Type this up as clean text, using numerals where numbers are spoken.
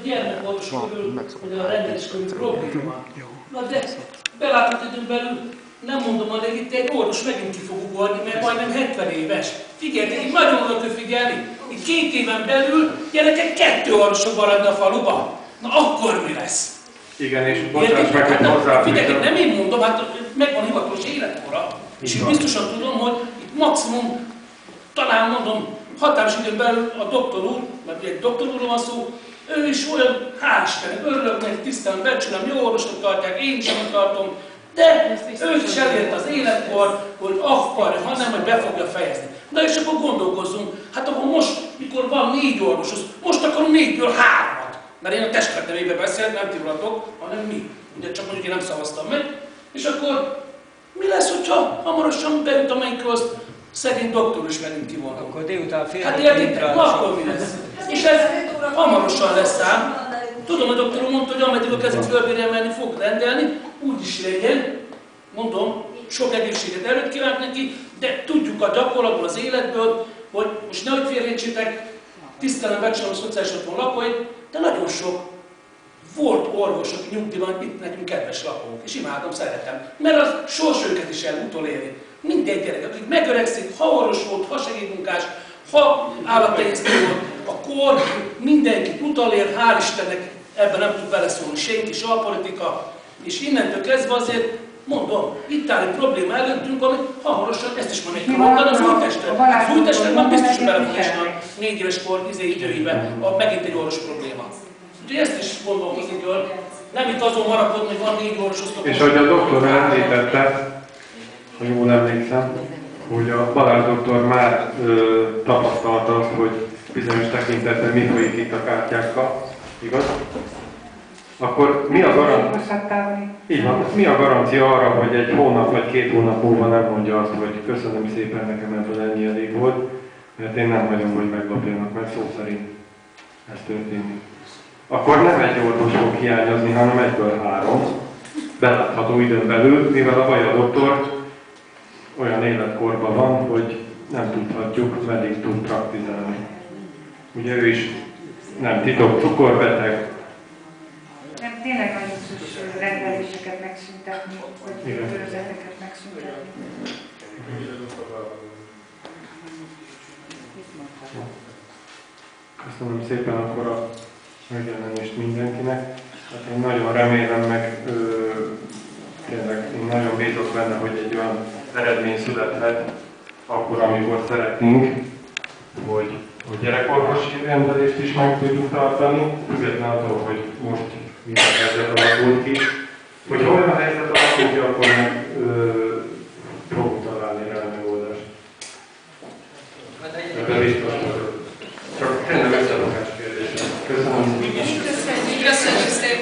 gyermekorvosok körül, hogy a rendelés körül probléma van. Na de belátható időn belül nem mondom, hogy itt egy orvos megint ki fog ugorni, mert majdnem 70 éves. Figyeljetek, itt nagyon oda kell figyelni. Itt 2 éven belül gyerekek 2 orvosok maradna a faluban. Na akkor mi lesz? Igen, és bocsáss meg, hogy hozzáfűzöm. Figyeljetek, nem én mondom, hát megvan hivatalos életkora. És én biztosan tudom, hogy itt maximum, talán mondom, határos időn belül a doktor úr, mert egy doktor úrról van szó, ő is olyan, hál' Istennek, örülök neki, tisztelem, becsülem, jó orvosnak tartják, én is nem tartom, de ő is elért az életkor, hogy akarja, hanem, hogy be fogja fejezni. Na és akkor gondolkozzunk, hát akkor most, mikor van 4 orvos, most akarunk 4-ből 3-at. Mert én a testület nevében beszélek, nem ti uratok, hanem mi. Ugye csak mondjuk én nem szavaztam meg. És akkor mi lesz, hogyha hamarosan beüt a mennyköz, szegény doktor is megint kivonul. Akkor délután fél hát értitek, akkor mi lesz? És ez hamarosan lesz ám. Tudom, a doktor úr mondta, hogy ameddig a kezét fölbírja emelni, fog rendelni, úgy is legyen. Mondom, sok egészséget előtt kívánok neki, de tudjuk a gyakorlatból, az életből, hogy most nehogy félrejtsétek, tisztelem, becsülöm a szociális otthon lakóit, de nagyon sok volt orvos, aki nyugdíjban, itt nekünk kedves lakók, és imádom, szeretem, mert az sors őket is utoléri. Mindegy gyerek, akik megöregszik, ha orvos volt, ha segédmunkás, ha állattenyésztő volt, a kor mindenkit utolér, hál' Istennek ebben nem tud beleszólni senki, se a politika, és innentől kezdve azért mondom, itt áll egy probléma előttünk, ami hamarosan, ezt is mondani kell mondani, az Újtestnek. Az Újtestnek már biztos, hogy bele fog esni a 4 éves kor időibe, megint egy orvos probléma. Úgyhogy ezt is gondolom az időről. Nem itt azon maradni, hogy van 4 orvos osztop. És ahogy a doktor említette, ha jól emlékszem, hogy a Balázs doktor már tapasztalta azt, hogy bizonyos tekintetben mi folyik itt a kártyákkal, igaz? Akkor mi a garancia? Így van, mi a garancia arra, hogy egy hónap vagy 2 hónap múlva nem mondja azt, hogy köszönöm szépen, nekem ebből ennyi elég volt, mert én nem hagyom, hogy meglapjanak, mert szó szerint ez történik. Akkor nem egy orvos fog hiányozni, hanem egyből 3, belátható időn belül, mivel a Baja doktor olyan életkorban van, hogy nem tudhatjuk, meddig tud praktizálni. Ugye ő is nem titok, cukorbeteg. Nem, tényleg nagyon szükség rendeléseket megszüntetni, vagy körzeteket megszüntetni. Köszönöm szépen akkor a megjelenést mindenkinek. Hát én nagyon remélem, meg tényleg én nagyon bízok benne, hogy egy olyan eredmény születhet akkor, amikor szeretnénk, hogy gyerekorvosi rendelést is meg tudjuk tartani, függetlenül attól, hogy most milyen helyzet alakult ki. Hogyha olyan helyzet alakult ki, akkor meg fogunk találni rá a megoldást. Ebben biztos vagyok. Csak tényleg összefogás kérdése. Köszönöm. Köszönjük szépen.